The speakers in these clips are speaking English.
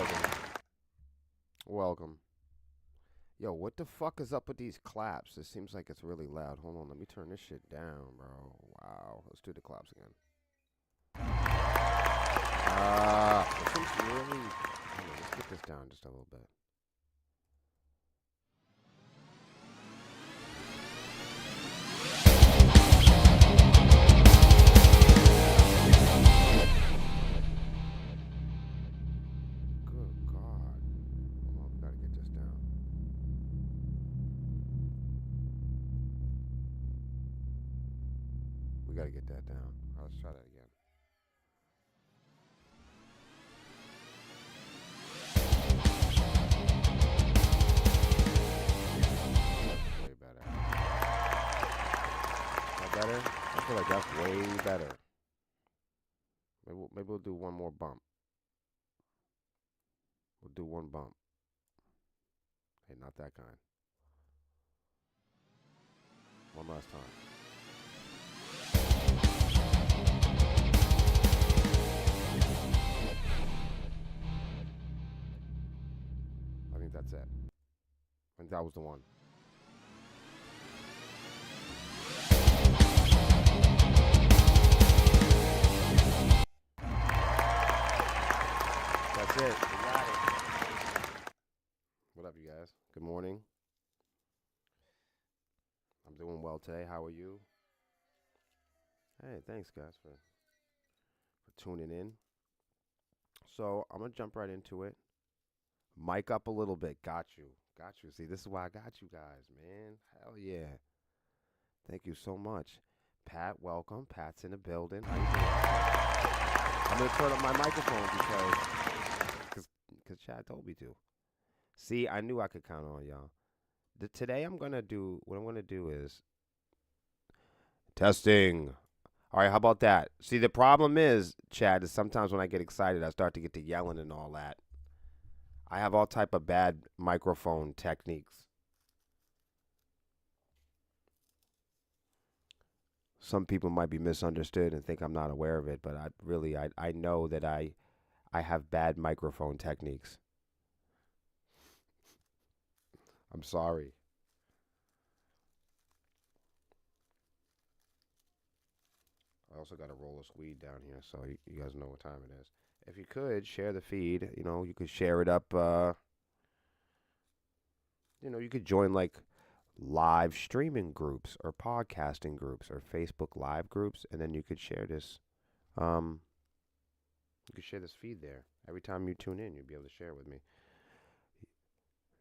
Welcome. Welcome. Yo, what the fuck is up with these claps? It seems like it's really loud. Hold on, let me turn this shit down, bro. Wow. Let's do the claps again. It seems really. Hold on, let's get this down just a little bit. Good God. Hold on, we gotta get this down. We gotta get that down. All right, let's try that again. Way better. That better? I feel like that's way better. Maybe we'll do one more bump. We'll do one bump. Hey, not that kind. One last time. I think that's it. I think that was the one. That's it. We got it. What up, you guys? Good morning. I'm doing well today. How are you? Hey, thanks, guys, for tuning in. So I'm gonna jump right into it. Mic up a little bit. Got you. Got you. See, this is why I got you guys, man. Hell yeah. Thank you so much. Pat, welcome. Pat's in the building. How you doing? I'm gonna turn up my microphone because Chad told me to. See, I knew I could count on y'all. Today I'm gonna do what I'm gonna do is testing. All right, how about that? See, the problem is, Chad, is sometimes when I get excited, I start to get to yelling and all that. I have all type of bad microphone techniques. Some people might be misunderstood and think I'm not aware of it, but I know that I have bad microphone techniques. I'm sorry. I also got a roll of weed down here, so you guys know what time it is. If you could share the feed, you could share it up. You could join like live streaming groups or podcasting groups or Facebook live groups, and then you could share this. Um, you could share this feed there. Every time you tune in, you'll be able to share with me.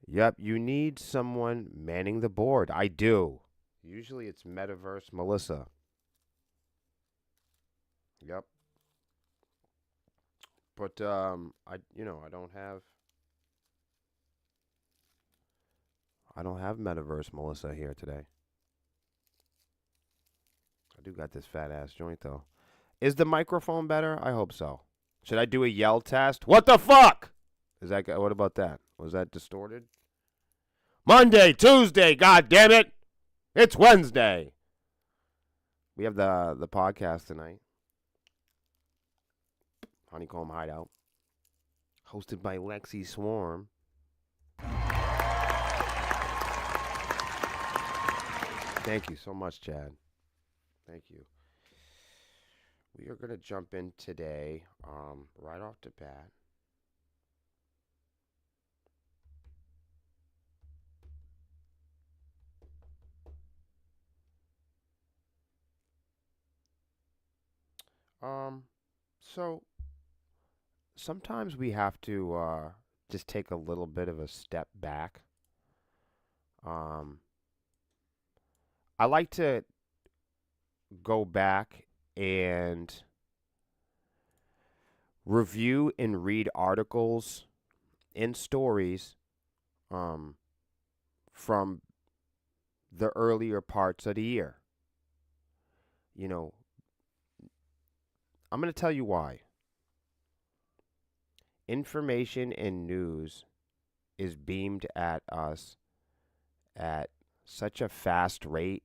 Yep, you need someone manning the board. I do. Usually it's Metaverse Melissa. Yep. But I don't have Metaverse Melissa here today. I do got this fat ass joint though. Is the microphone better? I hope so. Should I do a yell test? What the fuck? What about that? Was that distorted? Monday, Tuesday, god damn it. It's Wednesday. We have the podcast tonight. Honeycomb Hideout. Hosted by Lexi Swarm. Thank you so much, Chad. Thank you. We are going to jump in today, right off the bat. Um, so sometimes we have to just take a little bit of a step back. Um, I like to go back and review and read articles and stories um, from the earlier parts of the year. You know, I'm going to tell you why. Information and news is beamed at us at such a fast rate.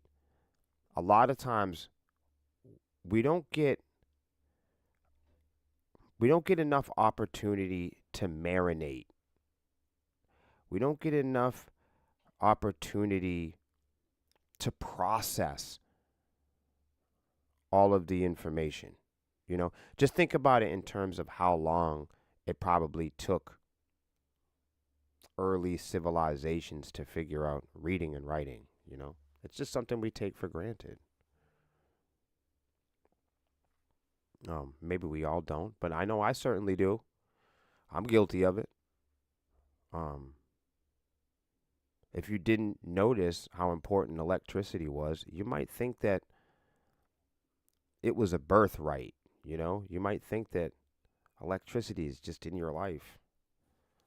A lot of times we don't get We don't get enough opportunity to marinate. We don't get enough opportunity to process all of the information. You know, just think about it in terms of how long it probably took early civilizations to figure out reading and writing. You know, it's just something we take for granted. Maybe we all don't, but I know I certainly do. I'm guilty of it. Um, if you didn't notice how important electricity was, you might think that it was a birthright. You know, you might think that electricity is just in your life.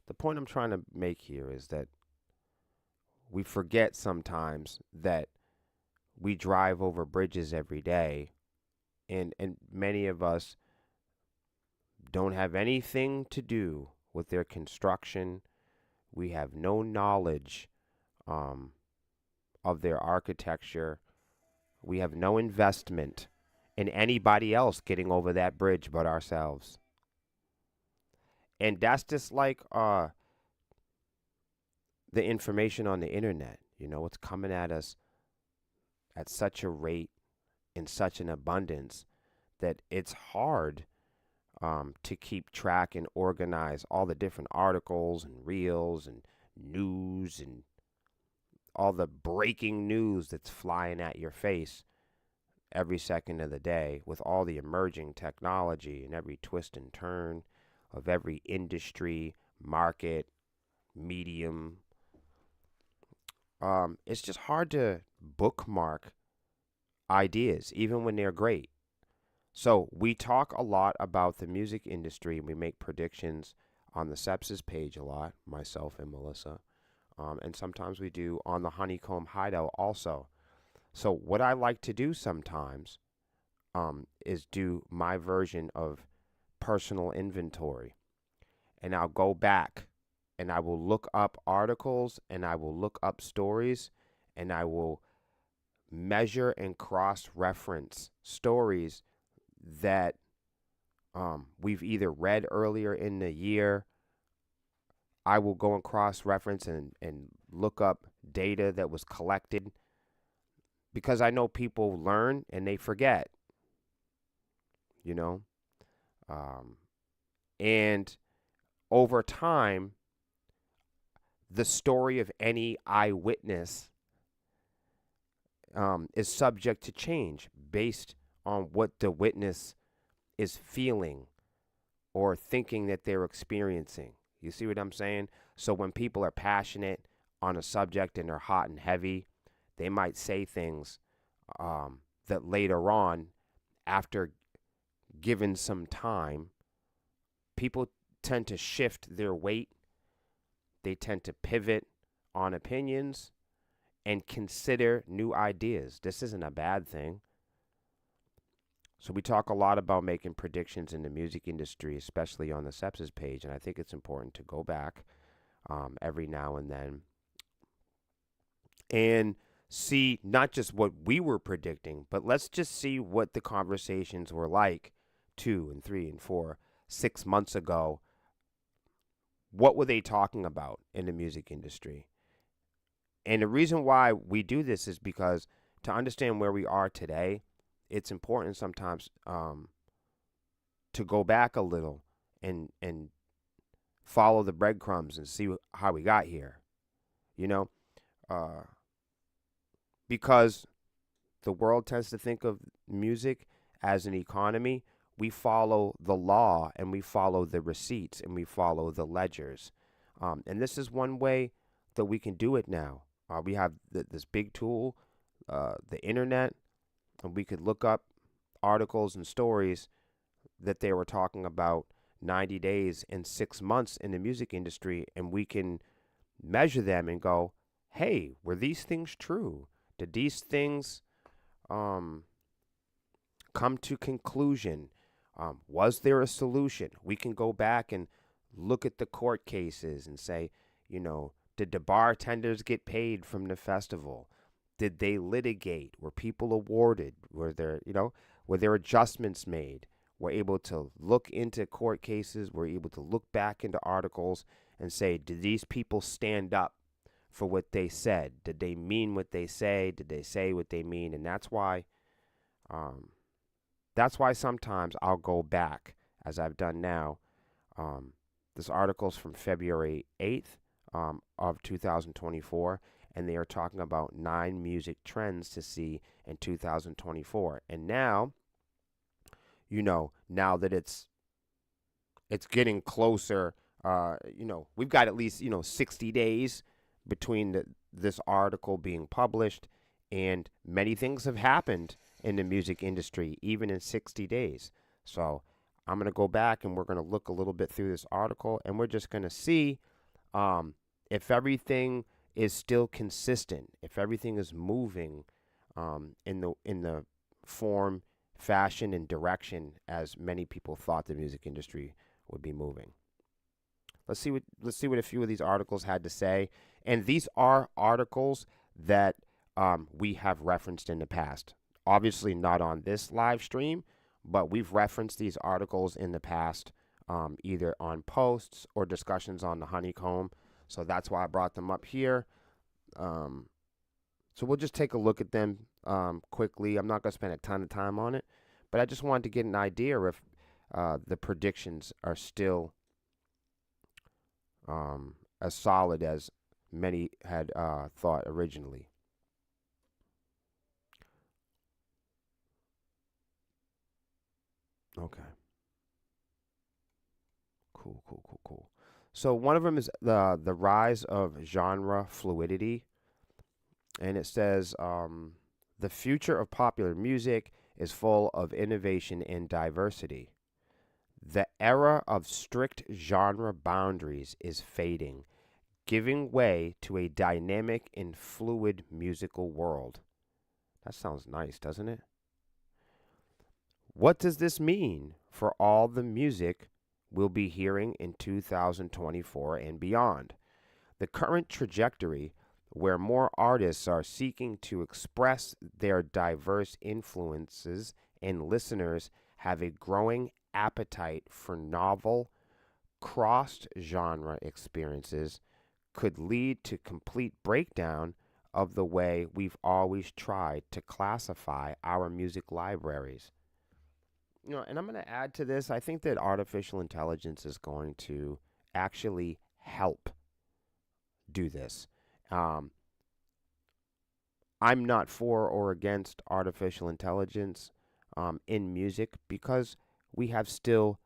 The point I'm trying to make here is that we forget sometimes that we drive over bridges every day, and many of us don't have anything to do with their construction. We have no knowledge um, of their architecture. We have no investment in anybody else getting over that bridge but ourselves. And that's just like the information on the internet. You know, it's coming at us at such a rate, in such an abundance, that it's hard to keep track and organize all the different articles and reels and news and all the breaking news that's flying at your face every second of the day, with all the emerging technology and every twist and turn of every industry, market, medium. It's just hard to bookmark ideas, even when they're great. So we talk a lot about the music industry, and we make predictions on the Sepsis page a lot, myself and Melissa. And sometimes we do on the Honeycomb Hideout also. So what I like to do sometimes is do my version of personal inventory. And I'll go back and I will look up articles and I will look up stories and I will measure and cross-reference stories that we've either read earlier in the year. I will go and cross-reference and look up data that was collected, because I know people learn and they forget, you know. And over time, the story of any eyewitness is subject to change based on what the witness is feeling or thinking that they're experiencing. You see what I'm saying? So when people are passionate on a subject and they're hot and heavy, they might say things that later on, after given some time, people tend to shift their weight. They tend to pivot on opinions and consider new ideas. This isn't a bad thing. So we talk a lot about making predictions in the music industry, especially on the Sepsis page, and I think it's important to go back every now and then and see not just what we were predicting, but let's just see what the conversations were like 2 and 3 and 4, 6 months ago. What were they talking about in the music industry? And the reason why we do this is because to understand where we are today, it's important sometimes to go back a little and follow the breadcrumbs and see how we got here, you know, because the world tends to think of music as an economy. We follow the law and we follow the receipts and we follow the ledgers. And this is one way that we can do it now. We have this big tool, the internet, and we could look up articles and stories that they were talking about 90 days and 6 months in the music industry, and we can measure them and go, hey, were these things true? Did these things come to conclusion? Was there a solution? We can go back and look at the court cases and say, you know, did the bartenders get paid from the festival? Did they litigate? Were people awarded? Were there, were there adjustments made? We're able to look into court cases. We're able to look back into articles and say, did these people stand up for what they said? Did they mean what they say? Did they say what they mean? And um, that's why sometimes I'll go back, as I've done now. Um, this article's from February 8th of 2024, and they are talking about 9 music trends to see in 2024. And now, now that it's getting closer, we've got at least 60 days between this article being published, and many things have happened in the music industry, even in 60 days. So I'm going to go back and we're going to look a little bit through this article, and we're just going to see if everything is still consistent, if everything is moving in the form, fashion, and direction as many people thought the music industry would be moving. Let's see what a few of these articles had to say, and these are articles that we have referenced in the past. Obviously, not on this live stream, but we've referenced these articles in the past, either on posts or discussions on the Honeycomb. So that's why I brought them up here. So we'll just take a look at them quickly. I'm not going to spend a ton of time on it, but I just wanted to get an idea if the predictions are still as solid as many had thought originally. Okay. Cool. So one of them is the rise of genre fluidity, and it says the future of popular music is full of innovation and diversity. The era of strict genre boundaries is fading, giving way to a dynamic and fluid musical world. That sounds nice, doesn't it? What does this mean for all the music we'll be hearing in 2024 and beyond? The current trajectory, where more artists are seeking to express their diverse influences and listeners have a growing appetite for novel, cross genre experiences, could lead to complete breakdown of the way we've always tried to classify our music libraries. And I'm going to add to this, I think that artificial intelligence is going to actually help do this. Um, I'm not for or against artificial intelligence in music because we have still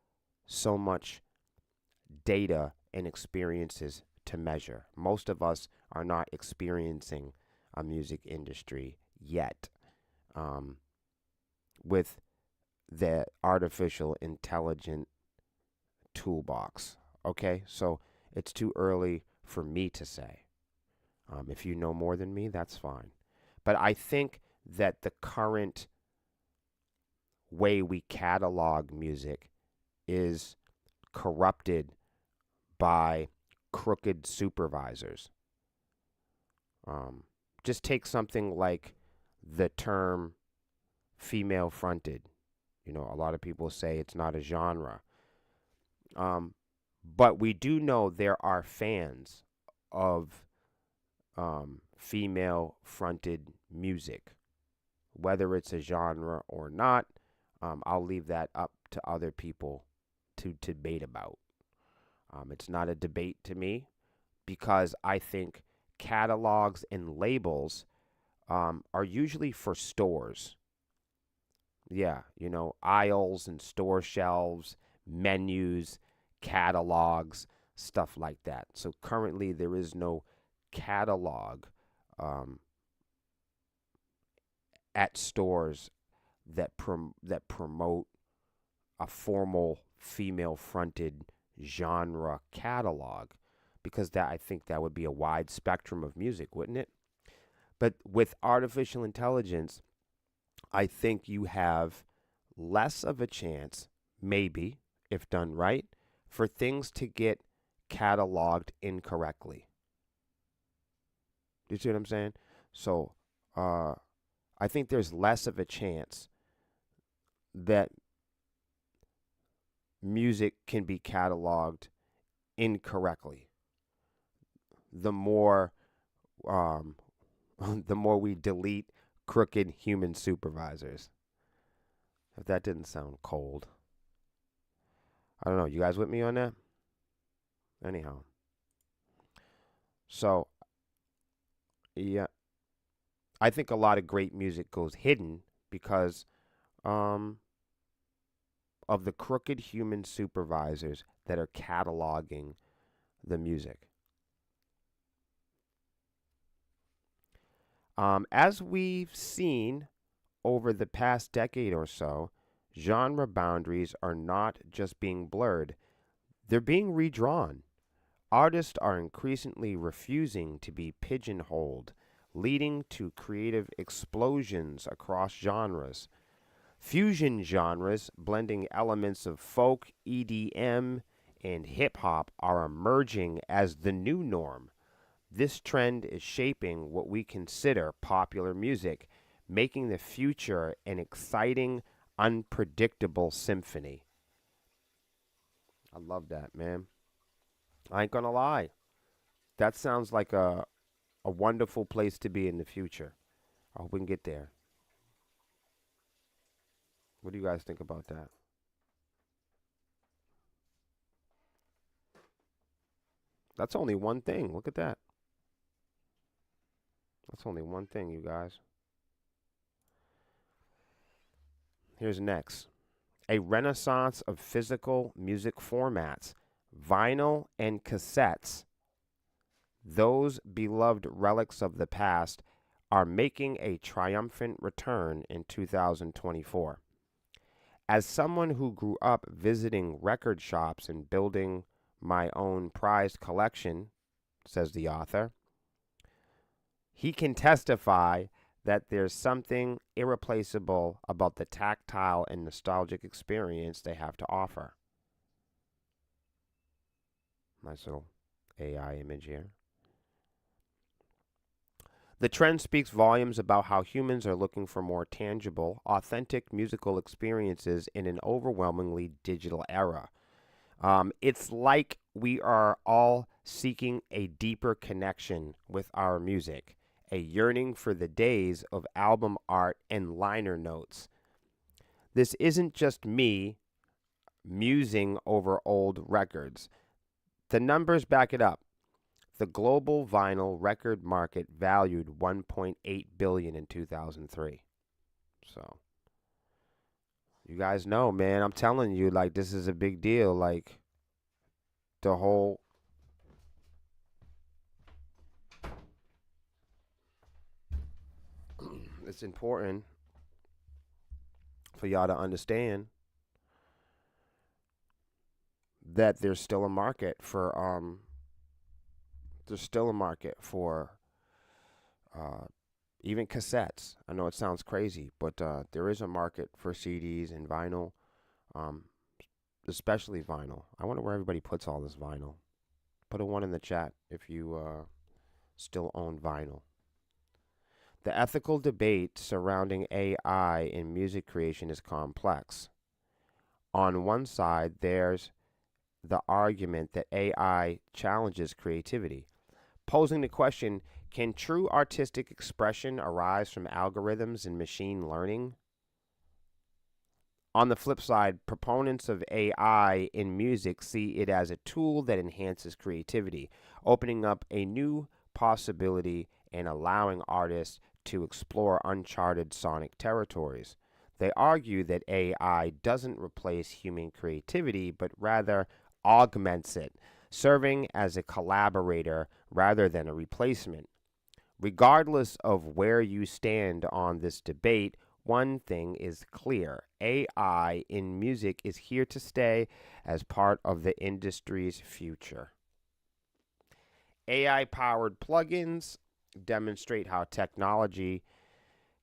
so much data and experiences to measure. Most of us are not experiencing a music industry yet with the artificial intelligent toolbox. Okay, so it's too early for me to say. If you know more than me, that's fine. But I think that the current way we catalog music is corrupted by crooked supervisors. Just take something like the term female fronted. A lot of people say it's not a genre. But we do know there are fans of female fronted music. Whether it's a genre or not, I'll leave that up to other people to debate about. It's not a debate to me because I think catalogs and labels are usually for stores. Yeah, aisles and store shelves, menus, catalogs, stuff like that. So currently there is no catalog at stores that promote a formal female fronted genre catalog, because I think that would be a wide spectrum of music, wouldn't it? But with artificial intelligence, I think you have less of a chance, maybe, if done right, for things to get cataloged incorrectly. Do you see what I'm saying? So I think there's less of a chance that music can be cataloged incorrectly. The more um, the more we delete crooked human supervisors. If that didn't sound cold, I don't know. You guys with me on that? Anyhow, so yeah, I think a lot of great music goes hidden because um, of the crooked human supervisors that are cataloging the music. As we've seen over the past decade or so, genre boundaries are not just being blurred, they're being redrawn. Artists are increasingly refusing to be pigeonholed, leading to creative explosions across genres. Fusion genres, blending elements of folk, EDM, and hip hop, are emerging as the new norm. This trend is shaping what we consider popular music, making the future an exciting, unpredictable symphony. I love that, man. I ain't gonna lie. That sounds like a wonderful place to be in the future. I hope we can get there. What do you guys think about that? That's only one thing. Look at that. That's only one thing, you guys. Here's next, a renaissance of physical music formats, vinyl and cassettes. Those beloved relics of the past are making a triumphant return in 2024. As someone who grew up visiting record shops and building my own prized collection, says the author, he can testify that there's something irreplaceable about the tactile and nostalgic experience they have to offer. Nice little AI image here. The trend speaks volumes about how humans are looking for more tangible, authentic musical experiences in an overwhelmingly digital era. It's like we are all seeking a deeper connection with our music, a yearning for the days of album art and liner notes. This isn't just me musing over old records. The numbers back it up. The global vinyl record market valued 1.8 billion in 2003. So, you guys know, man, I'm telling you, like, this is a big deal. Like, the whole it's important for y'all to understand that there's still a market for uh, even cassettes. I know it sounds crazy, but there is a market for CDs and vinyl, um, especially vinyl. I wonder where everybody puts all this vinyl. Put a one in the chat if you still own vinyl. The ethical debate surrounding AI in music creation is complex. On one side, there's the argument that AI challenges creativity, posing the question, can true artistic expression arise from algorithms and machine learning? On the flip side, proponents of AI in music see it as a tool that enhances creativity, opening up a new possibility and allowing artists to explore uncharted sonic territories. They argue that AI doesn't replace human creativity, but rather augments it, serving as a collaborator rather than a replacement. Regardless of where you stand on this debate, one thing is clear: AI in music is here to stay as part of the industry's future. AI powered plugins demonstrate how technology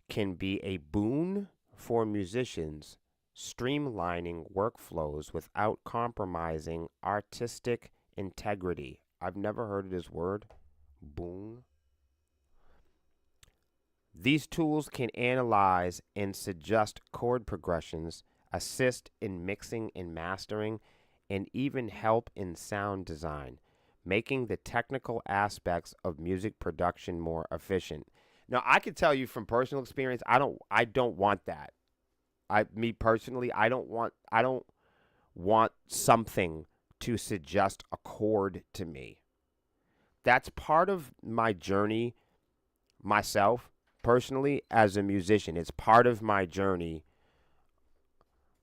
can be a boon for musicians, streamlining workflows without compromising artistic integrity. I've never heard of this word, boon. These tools can analyze and suggest chord progressions, assist in mixing and mastering, and even help in sound design, making the technical aspects of music production more efficient. Now, I can tell you from personal experience, I don't want that. Me personally, I don't want something to suggest a chord to me. That's part of my journey myself personally as a musician. It's part of my journey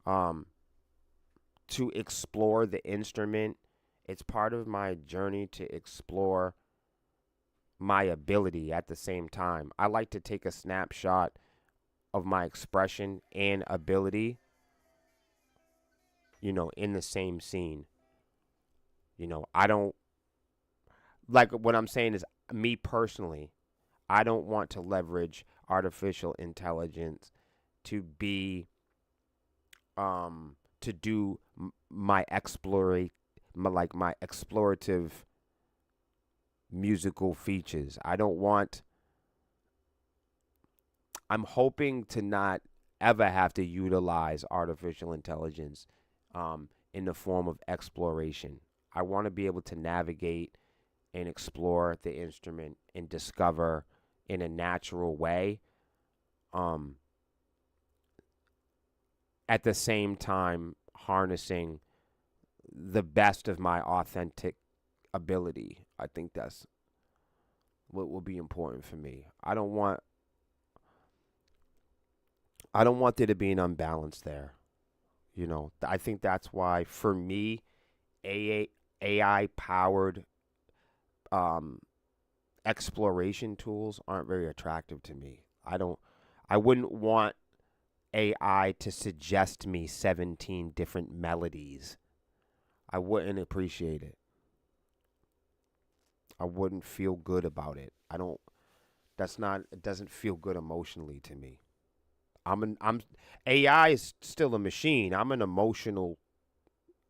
um to explore the instrument. It's part of my journey to explore my ability at the same time. I like to take a snapshot of my expression and ability, in the same scene. I don't like what I'm saying is me personally, I don't want to leverage artificial intelligence to be to do my my explorative musical features. I'm hoping to not ever have to utilize artificial intelligence in the form of exploration. I want to be able to navigate and explore the instrument and discover in a natural way, um, at the same time harnessing the best of my authentic ability. I think that's what will be important for me. I don't want there to be an unbalance there. I think that's why for me, AI powered um, exploration tools aren't very attractive to me. I wouldn't want AI to suggest me 17 different melodies. I wouldn't appreciate it. I wouldn't feel good about it. I don't that's not it doesn't feel good emotionally to me. I'm AI is still a machine. I'm an emotional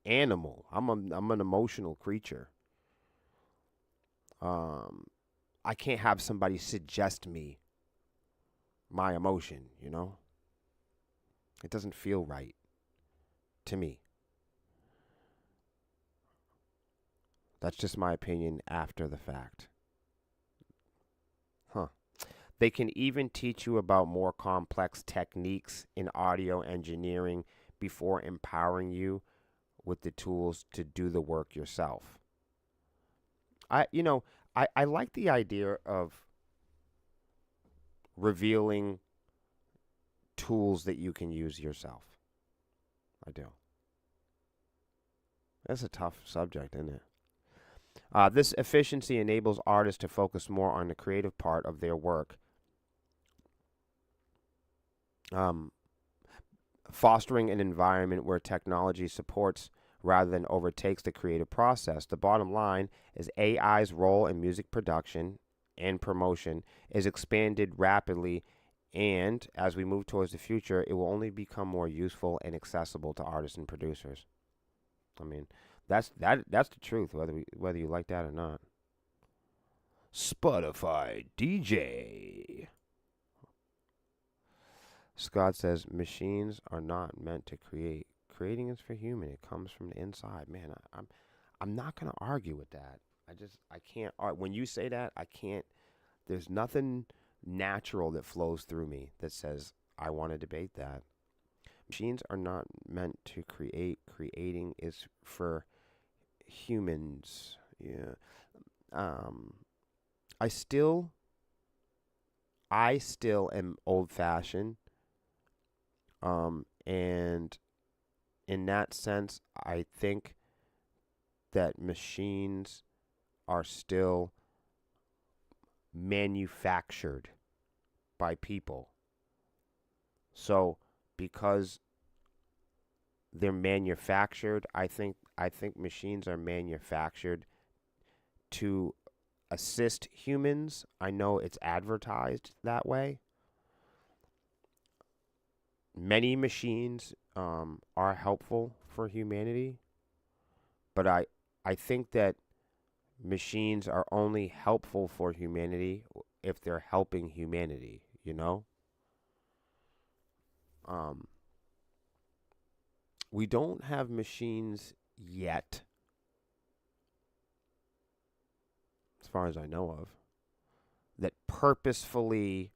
animal. I'm an emotional creature. Um I can't have somebody suggest me my emotion. It doesn't feel right to me. That's just my opinion after the fact. Huh. They can even teach you about more complex techniques in audio engineering before empowering you with the tools to do the work yourself. I you know, I like the idea of revealing tools that you can use yourself. I do. That's a tough subject, isn't it? This efficiency enables artists to focus more on the creative part of their work, um, fostering an environment where technology supports rather than overtakes the creative process. The bottom line is AI's role in music production and promotion is expanded rapidly, and as we move towards the future, it will only become more useful and accessible to artists and producers. I mean, that's the truth, whether you like that or not. Spotify DJ. Scott says machines are not meant to create. Creating is for human. It comes from the inside. Man, I'm not gonna argue with that. I can't. When you say that, I can't. There's nothing natural that flows through me that says I want to debate that. Machines are not meant to create. Creating is for humans. Yeah. Um. I still. I still am old fashioned. And in that sense, I think that machines are still manufactured by people. So because they're manufactured, I think machines are manufactured to assist humans. I know it's advertised that way. Many machines are helpful for humanity, but I think that machines are only helpful for humanity if they're helping humanity. Um, We don't have machines yet, as far as I know of, that purposefully,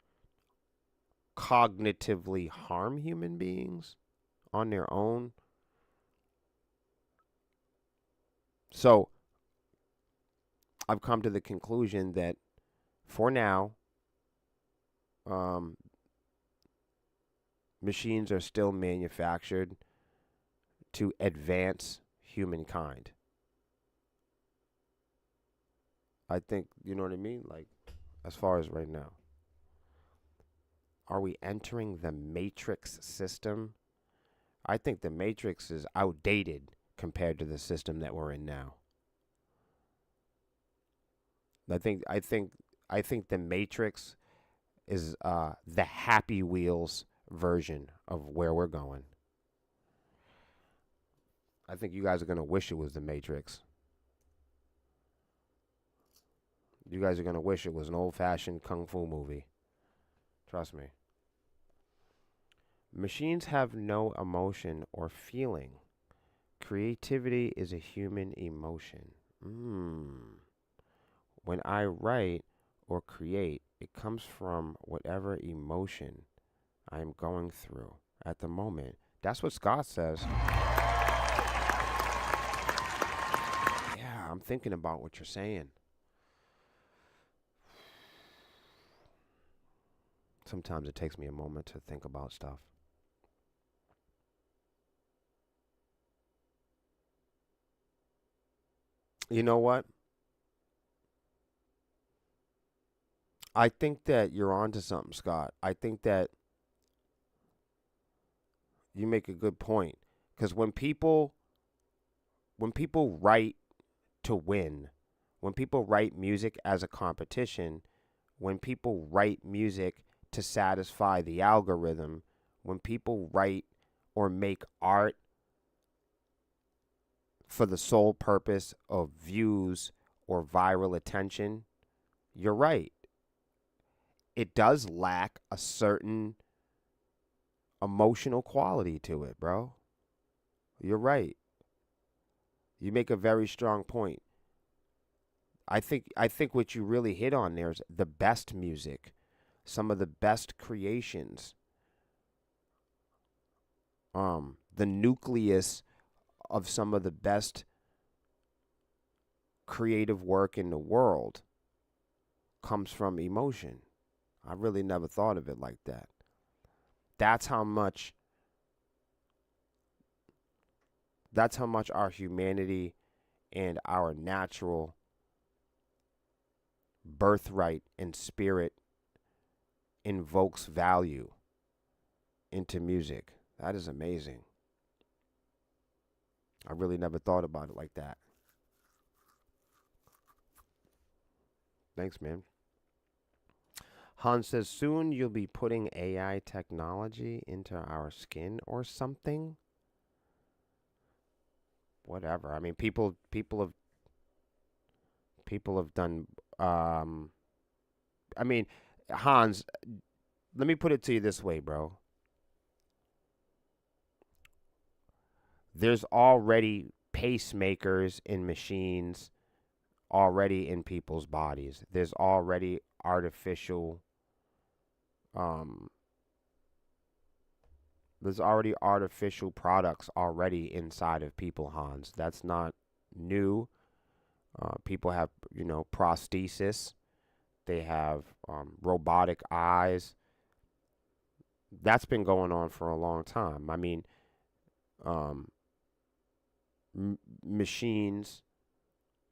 cognitively harm human beings on their own. So I've come to the conclusion that for now, um, machines are still manufactured to advance humankind. I think, you know what I mean? Like, as far as right now. Are we entering the matrix system? I think the matrix is outdated compared to the system that we're in now. I think the matrix is the Happy Wheels version of where we're going. I think you guys are gonna wish it was the Matrix. You guys are gonna wish it was an old-fashioned kung fu movie. Trust me. Machines have no emotion or feeling. Creativity is a human emotion. When I write or create, it comes from whatever emotion I am going through at the moment. That's what Scott says. Yeah, I'm thinking about what you're saying. Sometimes it takes me a moment to think about stuff. You know what? I think that you're onto something, Scott. I think that you make a good point because when people write to win, when people write music as a competition, when people write music to satisfy the algorithm, when people write or make art for the sole purpose of views or viral attention, you're right. It does lack a certain emotional quality to it, bro. You're right. You make a very strong point. I think what you really hit on there is the best music, some of the best creations, the nucleus of some of the best creative work in the world comes from emotion. I really never thought of it like that. That's how much that's how much our humanity and our natural birthright and spirit invokes value into music. That is amazing. I really never thought about it like that. Thanks, man. Hans says soon you'll be putting AI technology into our skin or something. Whatever. I mean, people have done. I mean, Hans, let me put it to you this way, bro. There's already pacemakers in machines already in people's bodies. Um there's already artificial products already inside of people, Hans. That's not new. People have, prosthesis. They have robotic eyes. That's been going on for a long time. I mean, um, machines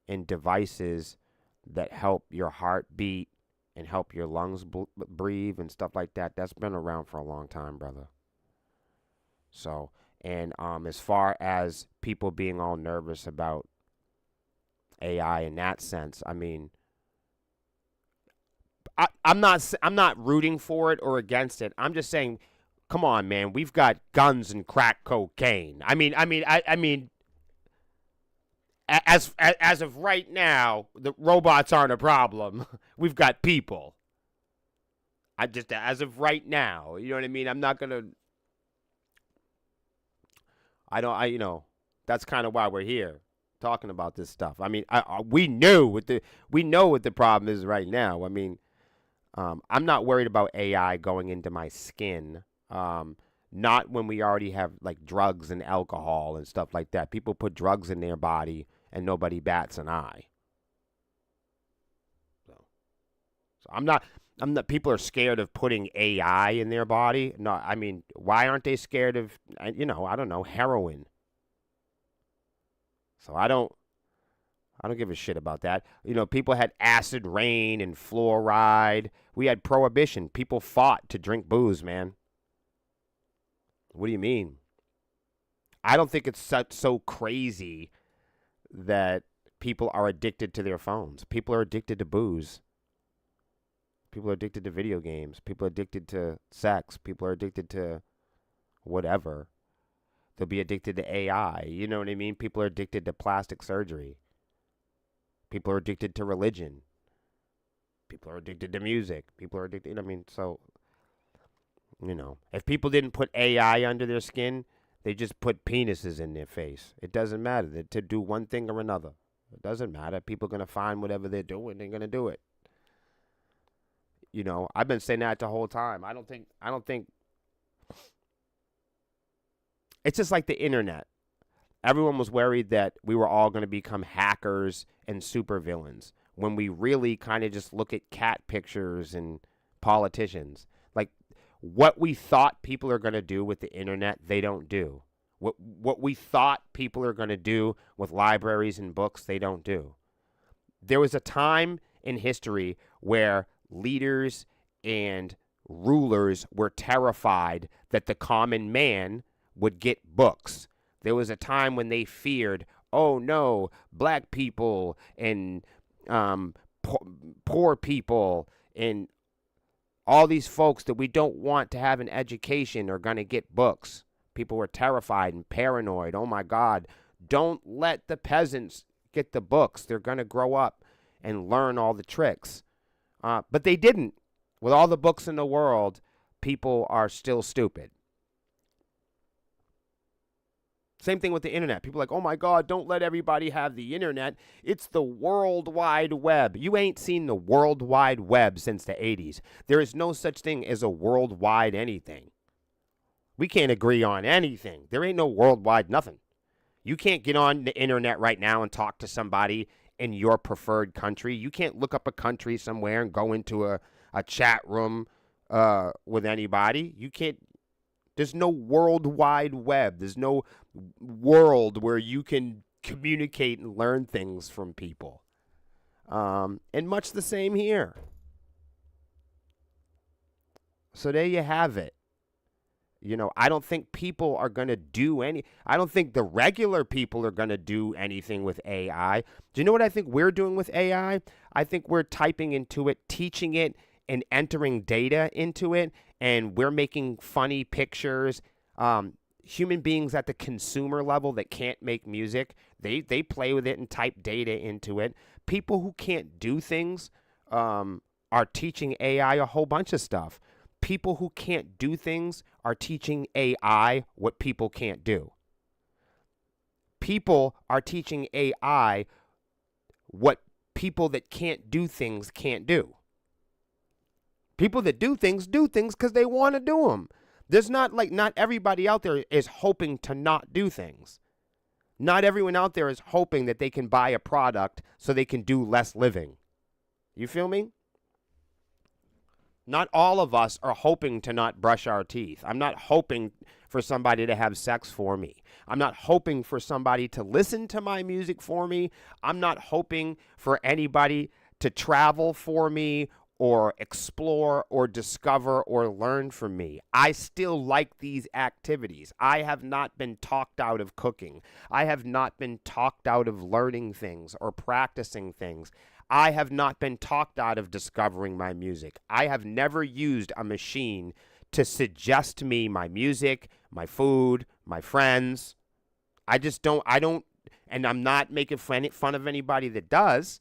and devices that help your heart beat and help your lungs breathe and stuff like that. That's been around for a long time, brother. So, and as far as people being all nervous about AI in that sense, I mean, I'm not rooting for it or against it. I'm just saying, come on, man. We've got guns and crack cocaine. I mean, as of right now, the robots aren't a problem. We've got people. I just as of right now, you know what I mean. You know, that's kind of why we're here talking about this stuff. I mean, we know what the problem is right now. I mean, I'm not worried about AI going into my skin. Not when we already have like drugs and alcohol and stuff like that. People put drugs in their body and nobody bats an eye. So, so I'm not. I'm not. People are scared of putting AI in their body. No, I mean, why aren't they scared of? You know, I don't know, heroin. So I don't. I don't give a shit about that. You know, people had acid rain and fluoride. We had prohibition. People fought to drink booze, man. What do you mean? I don't think it's so crazy that people are addicted to their phones. People are addicted to booze. People are addicted to video games. People are addicted to sex. People are addicted to whatever. They'll be addicted to AI. You know what I mean? People are addicted to plastic surgery. People are addicted to religion. People are addicted to music. People are addicted. I mean, so, you know, if people didn't put AI under their skin, they just put penises in their face. It doesn't matter to do one thing or another. It doesn't matter. People are going to find whatever they're doing. They're going to do it. You know, I've been saying that the whole time. I don't think it's just like the internet. Everyone was worried that we were all going to become hackers and supervillains when we really kind of just look at cat pictures and politicians. Like what we thought people are going to do with the internet, they don't do. What we thought people are going to do with libraries and books, they don't do. There was a time in history where leaders and rulers were terrified that the common man would get books. There was a time when they feared, oh no, black people and poor people and all these folks that we don't want to have an education are going to get books. People were terrified and paranoid. Oh my God, don't let the peasants get the books. They're going to grow up and learn all the tricks. But they didn't. With all the books in the world, people are still stupid. Same thing with the internet. People are like, oh my God, don't let everybody have the internet. It's the World Wide Web. You ain't seen the World Wide Web since the 80s. There is no such thing as a worldwide anything. We can't agree on anything. There ain't no worldwide nothing. You can't get on the internet right now and talk to somebody in your preferred country. You can't look up a country somewhere and go into a chat room with anybody. You can't. There's no World Wide Web. There's no world where you can communicate and learn things from people. And much the same here. So there you have it. You know, I don't think people are going to do I don't think the regular people are going to do anything with AI. Do you know what I think we're doing with AI? I think we're typing into it, teaching it, and entering data into it, and we're making funny pictures. Human beings at the consumer level that can't make music, they play with it and type data into it. People who can't do things are teaching AI a whole bunch of stuff. People who can't do things are teaching AI what people can't do. People are teaching AI what people that can't do things can't do. People that do things because they want to do them. There's not everybody out there is hoping to not do things. Not everyone out there is hoping that they can buy a product so they can do less living. You feel me? Not all of us are hoping to not brush our teeth. I'm not hoping for somebody to have sex for me. I'm not hoping for somebody to listen to my music for me. I'm not hoping for anybody to travel for me or explore or discover or learn from me. I still like these activities. I have not been talked out of cooking. I have not been talked out of learning things or practicing things. I have not been talked out of discovering my music. I have never used a machine to suggest to me my music, my food, my friends. I don't, and I'm not making fun of anybody that does.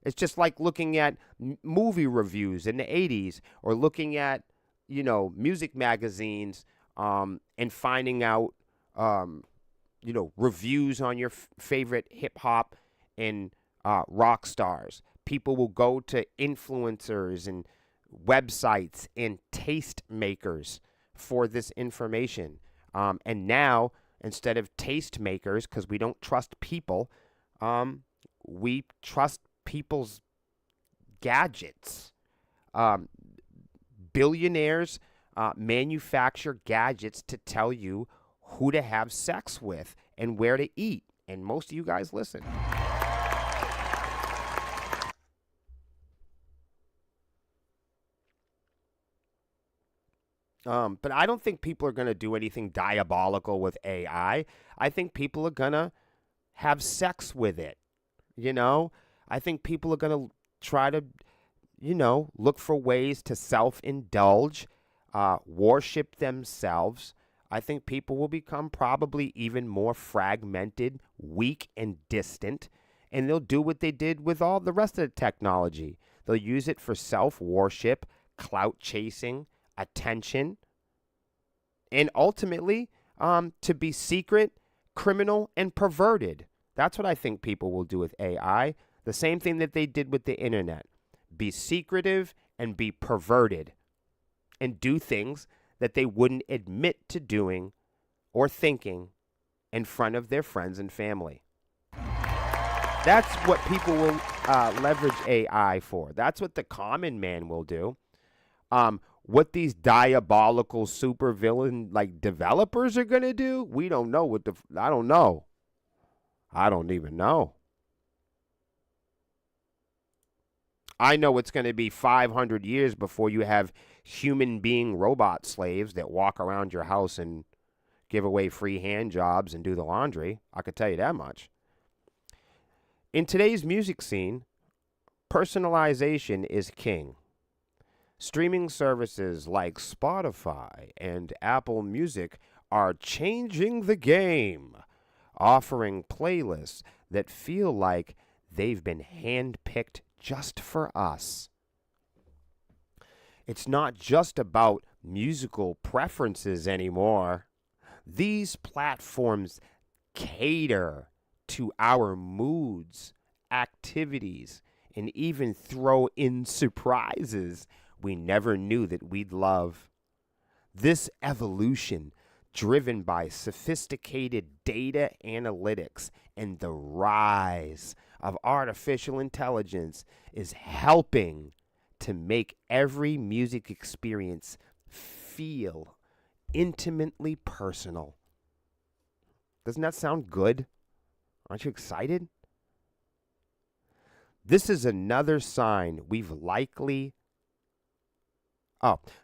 It's just like looking at movie reviews in the 80s or looking at, music magazines and finding out um, reviews on your favorite hip hop and rock stars. People will go to influencers and websites and taste makers for this information. And now, instead of taste makers, because we don't trust people, we trust people's gadgets. Um, Billionaires manufacture gadgets to tell you who to have sex with and where to eat. And most of you guys listen. But I don't think people are going to do anything diabolical with I think people are going to have sex with it. You know, I think people are going to try to, look for ways to self indulge, worship themselves. I think people will become probably even more fragmented, weak, and distant. And they'll do what they did with all the rest of the technology. They'll use it for self worship, clout chasing, attention, and ultimately to be secret, criminal, and perverted. That's what I think people will do with AI. The same thing that they did with the internet. Be secretive and be perverted and do things that they wouldn't admit to doing or thinking in front of their friends and family. That's what people will leverage AI for. That's what the common man will do. What these diabolical supervillain like developers are gonna do, we don't know. I don't know. I don't even know. I know it's going to be 500 years before you have human being robot slaves that walk around your house and give away free hand jobs and do the laundry. I could tell you that much. In today's music scene, personalization is king. Streaming services like Spotify and Apple Music are changing the game, offering playlists that feel like they've been handpicked just for us. It's not just about musical preferences anymore. These platforms cater to our moods, activities, and even throw in surprises we never knew that we'd love. This evolution, driven by sophisticated data analytics and the rise of artificial intelligence, is helping to make every music experience feel intimately personal. Doesn't that sound good? Aren't you excited? This is another sign we've likely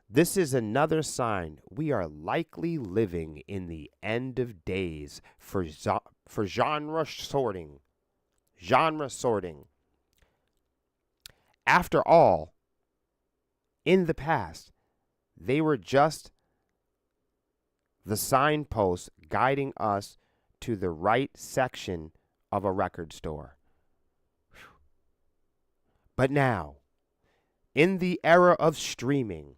this is another sign we are likely living in the end of days for genre sorting. Genre sorting. After all, in the past, they were just the signposts guiding us to the right section of a record store. But now, in the era of streaming,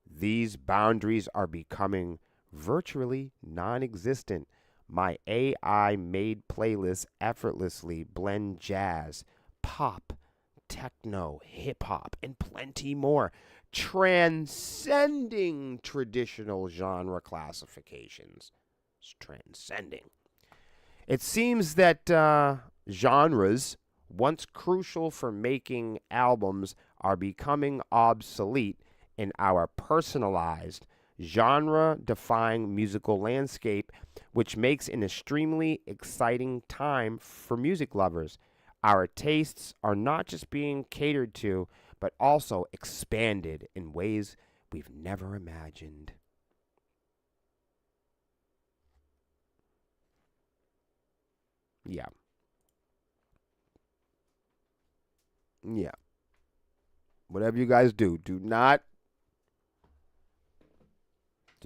these boundaries are becoming virtually non-existent. My AI-made playlists effortlessly blend jazz, pop, techno, hip-hop, and plenty more, transcending traditional genre classifications. It's transcending. It seems that genres, once crucial for making albums, are becoming obsolete in our personalized, genre-defying musical landscape, which makes an extremely exciting time for music lovers. Our tastes are not just being catered to, but also expanded in ways we've never imagined. Yeah. Yeah. Whatever you guys do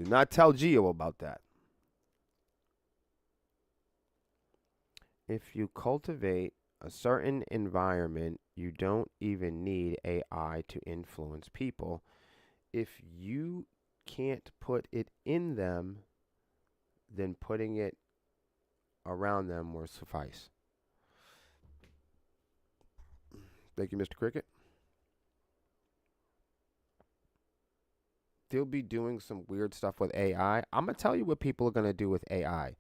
not tell Geo about that. If you cultivate a certain environment, you don't even need AI to influence people. If you can't put it in them, then putting it around them will suffice. Thank you, Mr. Cricket. They'll be doing some weird stuff with AI. I'm going to tell you what people are going to do with AI.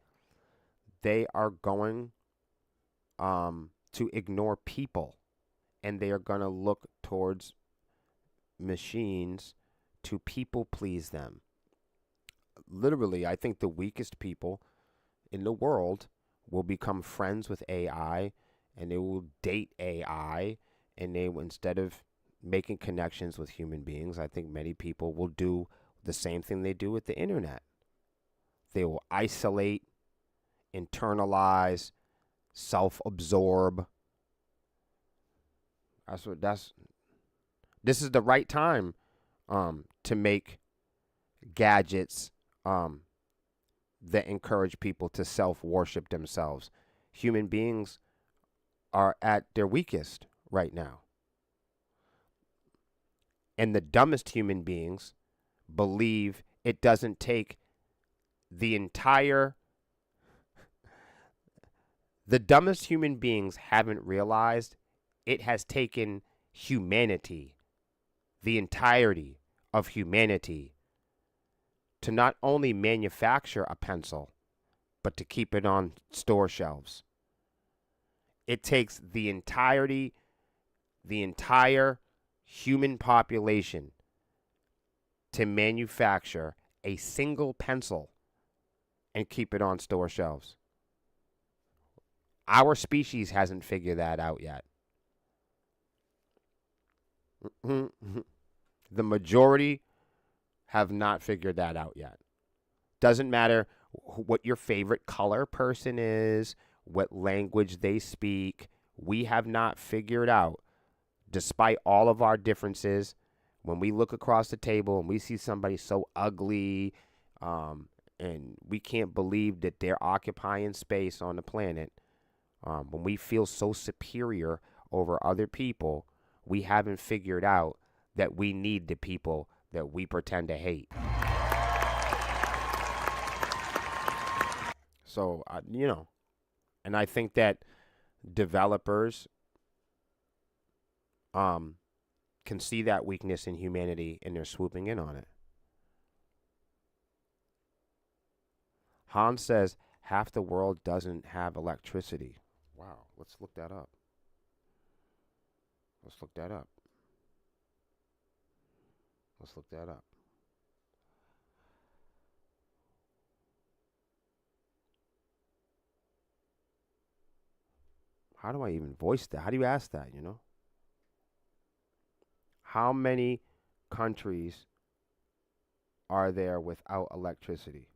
They are going to ignore people, and they are going to look towards machines to people please them. Literally, I think the weakest people in the world will become friends with AI, and they will date AI, and they will, instead of making connections with human beings, I think many people will do the same thing they do with the internet. They will isolate, internalize, self-absorb. This is the right time to make gadgets that encourage people to self-worship themselves. Human beings are at their weakest right now. And the dumbest human beings believe it doesn't take the dumbest human beings haven't realized it has taken humanity, the entirety of humanity, to not only manufacture a pencil, but to keep it on store shelves. It takes the entire human population to manufacture a single pencil and keep it on store shelves. Our species hasn't figured that out yet. The majority have not figured that out yet. Doesn't matter what your favorite color person is, what language they speak. We have not figured out, despite all of our differences, when we look across the table and we see somebody so ugly, and we can't believe that they're occupying space on the planet, when we feel so superior over other people, we haven't figured out that we need the people that we pretend to hate. So, and I think that developers can see that weakness in humanity, and they're swooping in on it. Hans says half the world doesn't have electricity. Wow, let's look that up. Let's look that up. Let's look that up. How do I even voice that? How do you ask that, How many countries are there without electricity?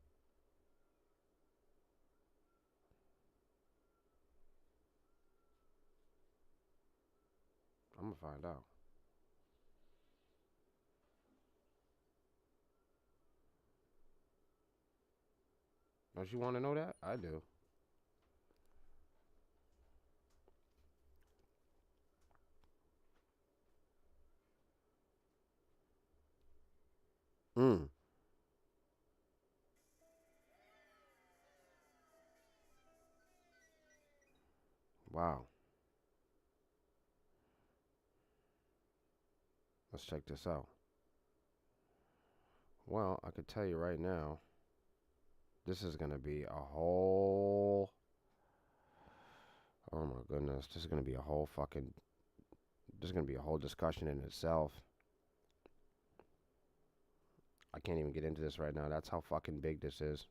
I'm going to find out. Don't you want to know that? I do. Mm. Wow. Let's check this out. Well, I could tell you right now, this is going to be a whole. Oh my goodness. This is going to be a whole fucking. This is going to be a whole discussion in itself. I can't even get into this right now. That's how fucking big this is.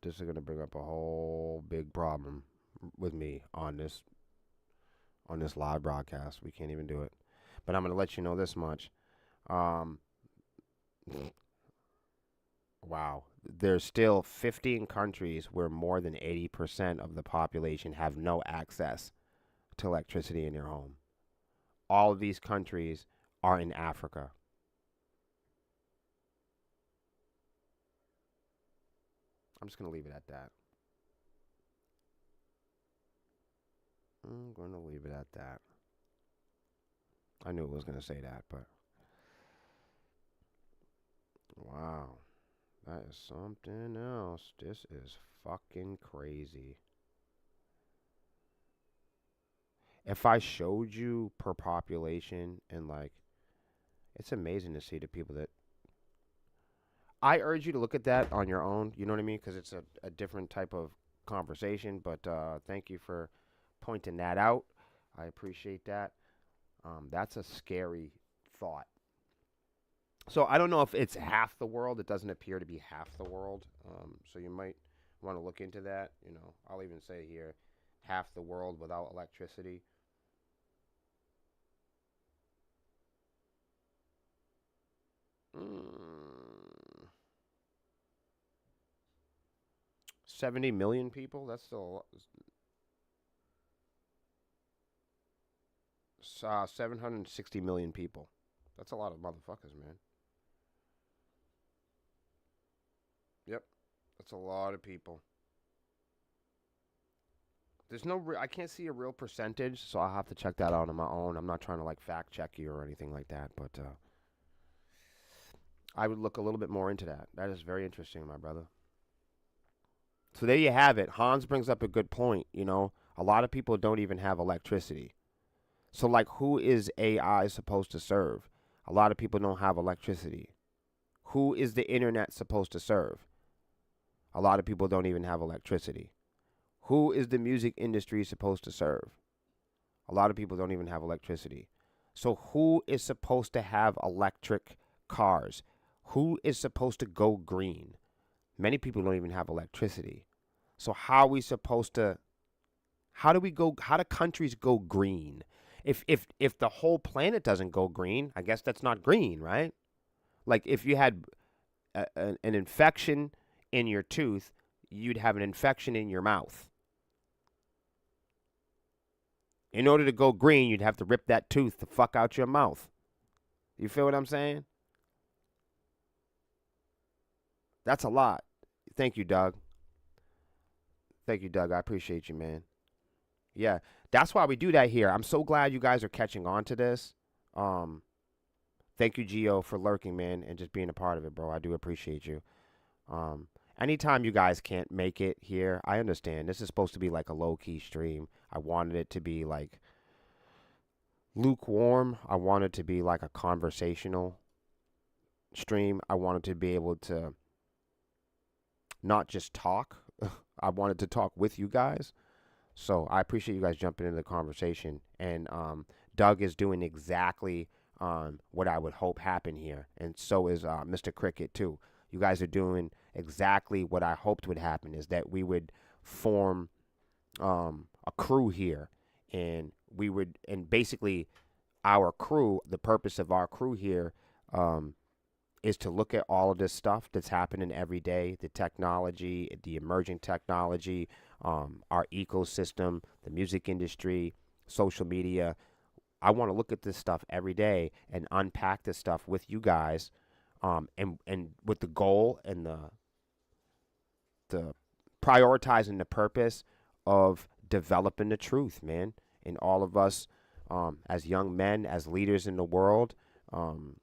This is going to bring up a whole big problem with me on this live broadcast. We can't even do it. But I'm going to let you know this much. Wow. There's still 15 countries where more than 80% of the population have no access to electricity in their home. All of these countries are in Africa. I'm just going to leave it at that. I'm going to leave it at that. I knew it was going to say that, but wow. That is something else. This is fucking crazy. If I showed you per population and like, it's amazing to see the people that. I urge you to look at that on your own. You know what I mean? Because it's a different type of conversation. But thank you for pointing that out. I appreciate that. That's a scary thought. So I don't know if it's half the world. It doesn't appear to be half the world. So you might want to look into that. You know, I'll even say here, half the world without electricity. 70 million people. That's still 760 million people. That's a lot of motherfuckers, man. Yep, that's a lot of people. There's no, I can't see a real percentage, so I'll have to check that out on my own. I'm not trying to like fact check you or anything like that, but I would look a little bit more into that. That is very interesting, my brother. So there you have it. Hans brings up a good point. You know, a lot of people don't even have electricity. So like, who is AI supposed to serve? A lot of people don't have electricity. Who is the internet supposed to serve? A lot of people don't even have electricity. Who is the music industry supposed to serve? A lot of people don't even have electricity. So who is supposed to have electric cars? Who is supposed to go green? Many people don't even have electricity. So how are we supposed to, how do countries go green? If the whole planet doesn't go green, I guess that's not green, right? Like if you had an infection in your tooth, you'd have an infection in your mouth. In order to go green, you'd have to rip that tooth the fuck out your mouth. You feel what I'm saying? That's a lot. Thank you, Doug. Thank you, Doug. I appreciate you, man. Yeah, that's why we do that here. I'm so glad you guys are catching on to this. Um, Thank you, Gio, for lurking, man, and just being a part of it, bro. I do appreciate you. Um, Anytime you guys can't make it here, I understand. This is supposed to be like a low key stream. I wanted it to be like lukewarm. I wanted to be like a conversational stream. I wanted to be able to not just talk. I wanted to talk with you guys. So I appreciate you guys jumping into the conversation. And Doug is doing exactly what I would hope happen here. And so is Mr. Cricket, too. You guys are doing exactly what I hoped would happen, is that we would form a crew here. And we would, and basically our crew, the purpose of our crew here um, is to look at all of this stuff that's happening every day, the technology, the emerging technology, our ecosystem, the music industry, social media. I want to look at this stuff every day and unpack this stuff with you guys, and with the goal and the prioritizing the purpose of developing the truth, man. And all of us, as young men, as leaders in the world, um,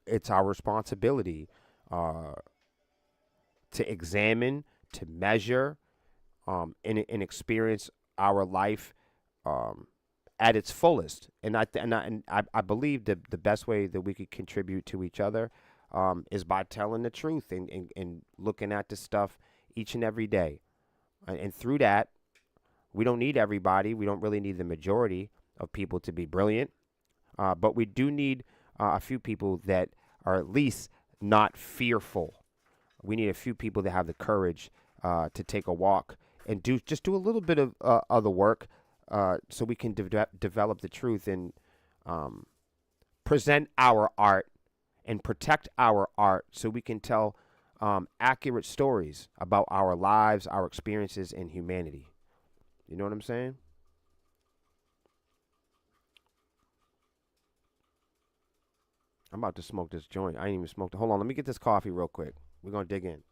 it's our responsibility uh, to examine, to measure, and experience our life um, at its fullest. And I believe that the best way that we could contribute to each other is by telling the truth and looking at this stuff each and every day. And through that, we don't need everybody. We don't really need the majority of people to be brilliant. But we do need a few people that are at least not fearful. We need a few people that have the courage to take a walk and do a little bit of other work, so we can develop the truth and um, present our art and protect our art, so we can tell accurate stories about our lives, our experiences, and humanity. You know what I'm saying? I'm about to smoke this joint. I ain't even smoked it. Hold on, let me get this coffee real quick. We're gonna dig in.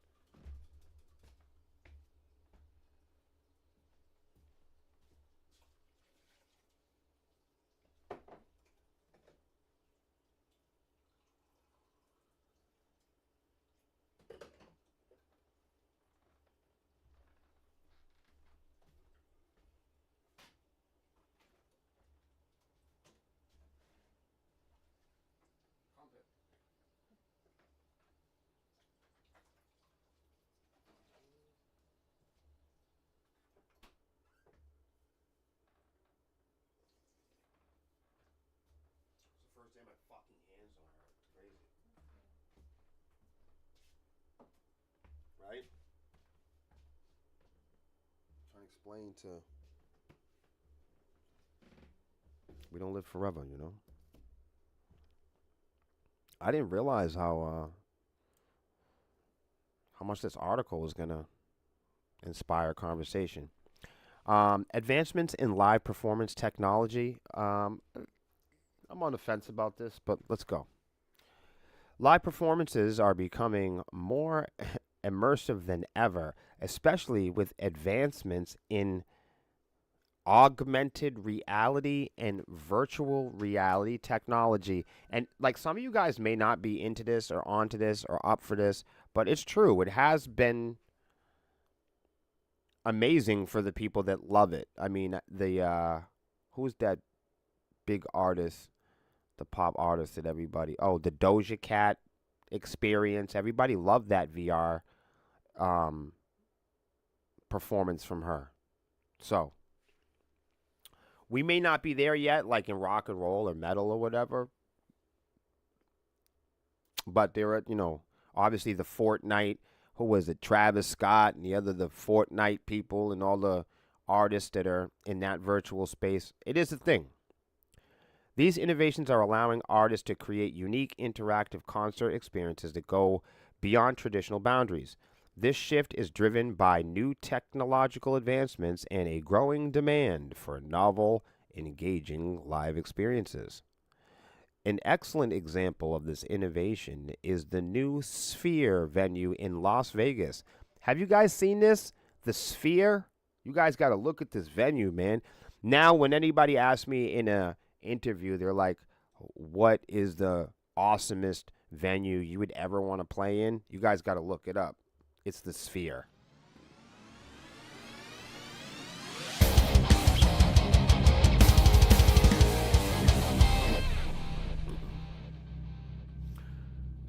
explain to we don't live forever, you know. I didn't realize how much this article was gonna inspire conversation. Advancements in live performance technology. I'm on the fence about this, but let's go. Live performances are becoming more immersive than ever, especially with advancements in augmented reality and virtual reality technology. And like some of you guys may not be into this or onto this or up for this, but it's true. It has been amazing for the people that love it. I mean, the who's that big artist, the pop artist that everybody, oh, the Doja Cat experience. Everybody loved that VR um, performance from her. So we may not be there yet, like in rock and roll or metal or whatever, but there are, obviously the Fortnite, who was it, Travis Scott and the Fortnite people and all the artists that are in that virtual space. It is a thing. These innovations are allowing artists to create unique interactive concert experiences that go beyond traditional boundaries. This shift is driven by new technological advancements and a growing demand for novel, engaging live experiences. An excellent example of this innovation is the new Sphere venue in Las Vegas. Have you guys seen this? The Sphere? You guys got to look at this venue, man. Now, when anybody asks me in a interview, they're like, what is the awesomest venue you would ever want to play in? You guys got to look it up. It's the Sphere.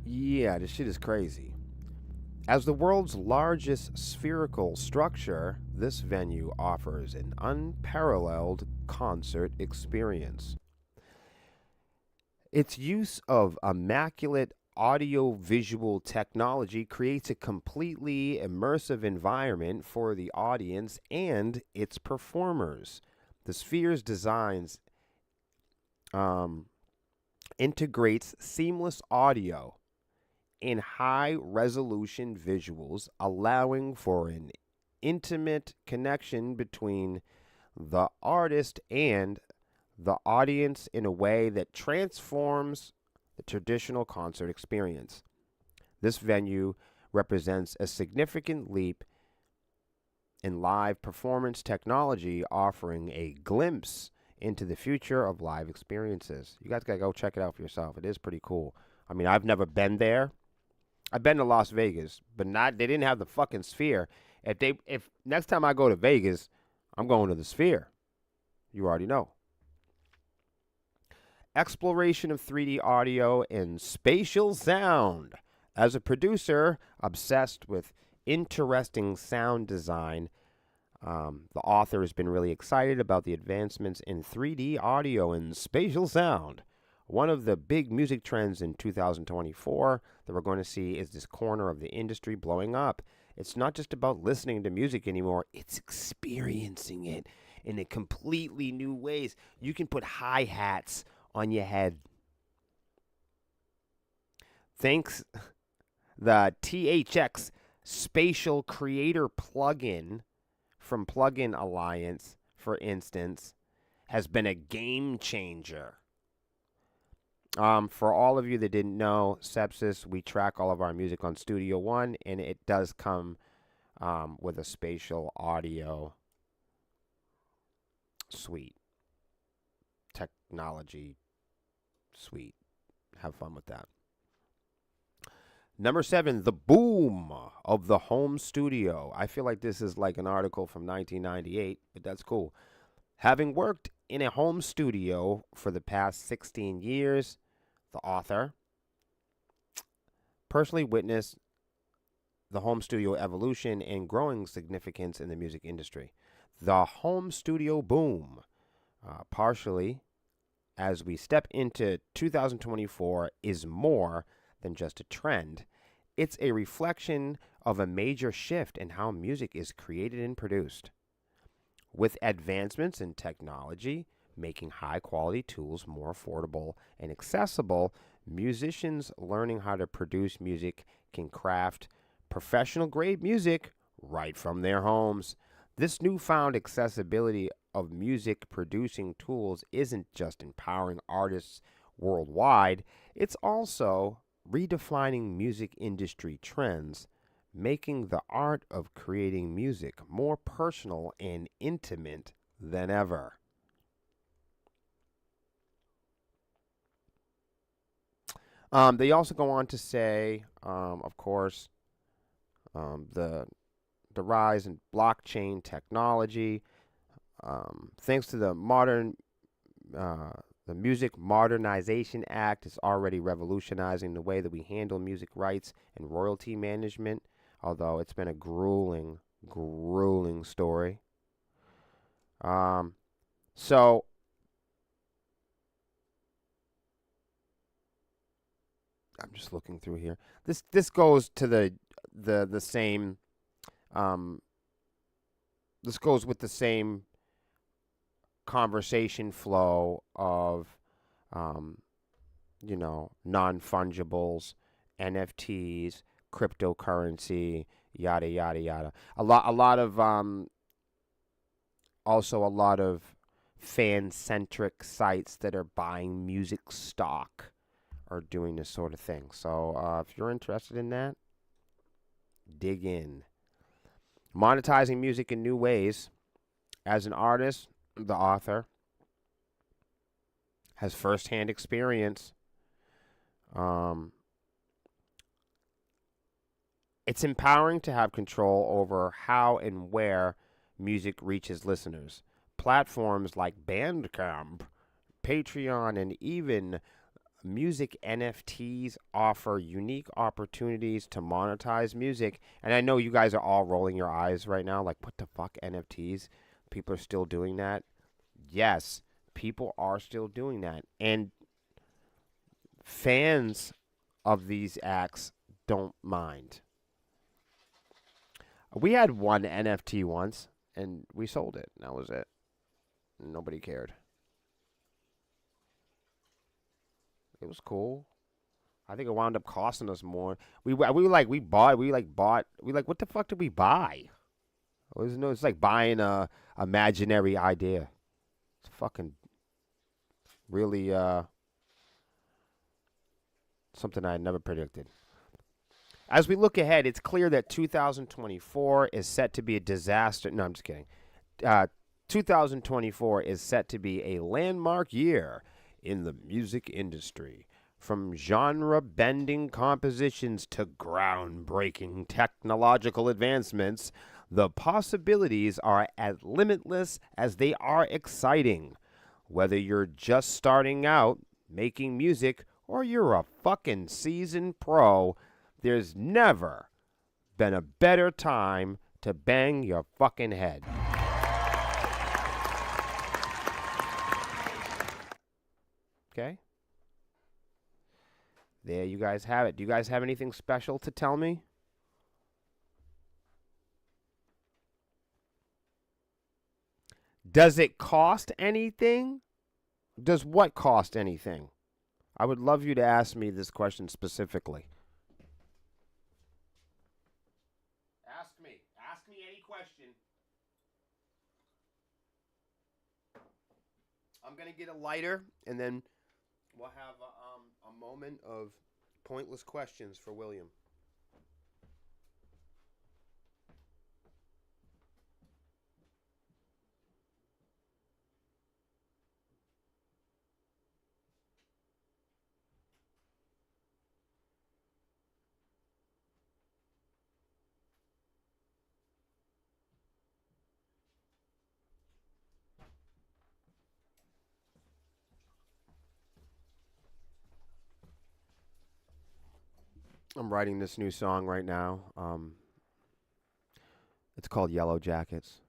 Yeah, this shit is crazy. As the world's largest spherical structure, this venue offers an unparalleled concert experience. Its use of immaculate audio-visual technology creates a completely immersive environment for the audience and its performers. The Sphere's designs integrates seamless audio and high-resolution visuals, allowing for an intimate connection between the artist and the audience in a way that transforms the traditional concert experience. This venue represents a significant leap in live performance technology, offering a glimpse into the future of live experiences. You guys gotta go check it out for yourself. It is pretty cool. I mean, I've never been there. I've been to Las Vegas, but they didn't have the fucking Sphere. If next time I go to Vegas, I'm going to the Sphere. You already know. Exploration of 3D audio and spatial sound. As a producer obsessed with interesting sound design, the author has been really excited about the advancements in 3D audio and spatial sound. One of the big music trends in 2024 that we're going to see is this corner of the industry blowing up. It's not just about listening to music anymore, it's experiencing it in a completely new ways. You can put hi-hats on your head. Thanks the THX Spatial Creator plugin from Plugin Alliance, for instance, has been a game changer. For all of you that didn't know, Sepsis, we track all of our music on Studio One, and it does come with a spatial audio suite, technology suite. Have fun with that. Number 7, the boom of the home studio. I feel like this is like an article from 1998, but that's cool. Having worked in a home studio for the past 16 years, the author personally witnessed the home studio evolution and growing significance in the music industry. The home studio boom, partially as we step into 2024, is more than just a trend. It's a reflection of a major shift in how music is created and produced. With advancements in technology making high quality tools more affordable and accessible, musicians learning how to produce music can craft professional grade music right from their homes. This newfound accessibility of music producing tools isn't just empowering artists worldwide, it's also redefining music industry trends, making the art of creating music more personal and intimate than ever. They also go on to say, of course, the rise in blockchain technology, thanks to uh, the Music Modernization Act is already revolutionizing the way that we handle music rights and royalty management. Although it's been a grueling, grueling story. Um, so I'm just looking through here. This goes to the same. Um, this goes with the same conversation flow of, um, non fungibles, NFTs, cryptocurrency, yada yada yada. A lot of fan centric sites that are buying music stock are doing this sort of thing. So if you're interested in that, dig in. Monetizing music in new ways. As an artist, the author has firsthand experience. Um, it's empowering to have control over how and where music reaches listeners. Platforms like Bandcamp, Patreon, and even music NFTs offer unique opportunities to monetize music. And I know you guys are all rolling your eyes right now, like, what the fuck, NFTs? People are still doing that. Yes, people are still doing that. And fans of these acts don't mind. We had one NFT once, and we sold it. That was it. Nobody cared. It was cool. I think it wound up costing us more. What the fuck did we buy? It's like buying a imaginary idea. It's fucking really something I had never predicted. As we look ahead, it's clear that 2024 is set to be a disaster. No, I'm just kidding. 2024 is set to be a landmark year in the music industry. From genre bending compositions to groundbreaking technological advancements, the possibilities are as limitless as they are exciting. Whether you're just starting out making music or you're a fucking seasoned pro, there's never been a better time to bang your fucking head. Okay? There you guys have it. Do you guys have anything special to tell me? Does it cost anything? Does what cost anything? I would love you to ask me this question specifically. Ask me. Ask me any question. I'm going to get a lighter, and then we'll have a moment of pointless questions for William. I'm writing this new song right now. It's called Yellow Jackets.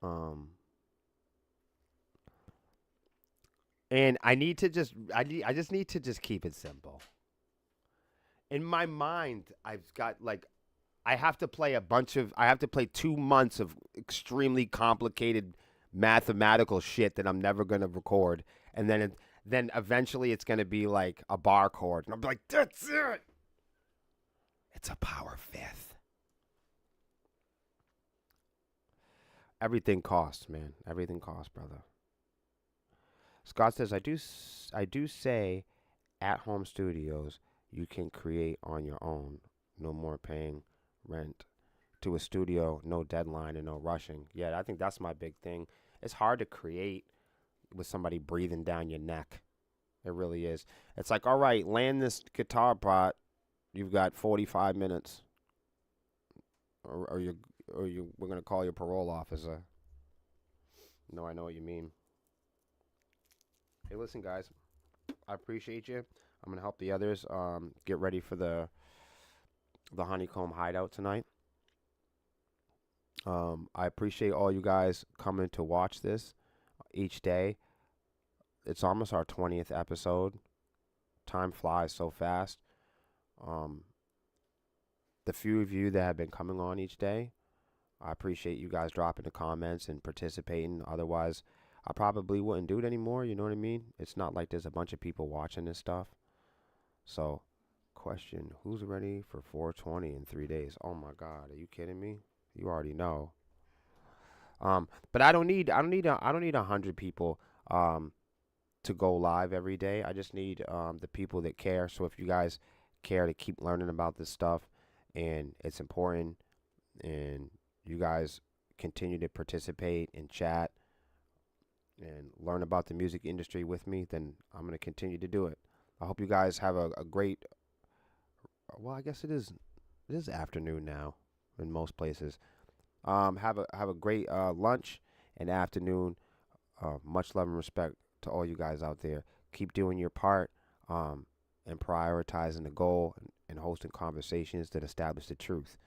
Um, and I just need to just keep it simple. In my mind, I've got like I have to play 2 months of extremely complicated mathematical shit that I'm never gonna record, and then eventually it's gonna be like a bar chord, and I'm like, that's it. It's a power fifth. Everything costs, man. Everything costs, brother. Scott says, I do say at home studios you can create on your own. No more paying rent to a studio, no deadline and no rushing. Yeah, I think that's my big thing. It's hard to create with somebody breathing down your neck. It really is. It's like, all right, land this guitar part. You've got 45 minutes, or you, we're gonna call your parole officer. No, I know what you mean. Hey, listen, guys, I appreciate you. I'm gonna help the others get ready for the honeycomb hideout tonight. I appreciate all you guys coming to watch this each day. It's almost our 20th episode. Time flies so fast. Um, the few of you that have been coming on each day, I appreciate you guys dropping the comments and participating. Otherwise, I probably wouldn't do it anymore. You know what I mean? It's not like there's a bunch of people watching this stuff. So, question: who's ready for 420 in 3 days? Oh my God, are you kidding me? You already know. But I don't need 100 people to go live every day. I just need the people that care. So if you guys care to keep learning about this stuff, and it's important, and you guys continue to participate and chat and learn about the music industry with me, then I'm gonna continue to do it. I hope you guys have a great. Well, I guess it is afternoon now in most places. Have a great lunch and afternoon. Much love and respect to all you guys out there. Keep doing your part, and prioritizing the goal, and hosting conversations that establish the truth.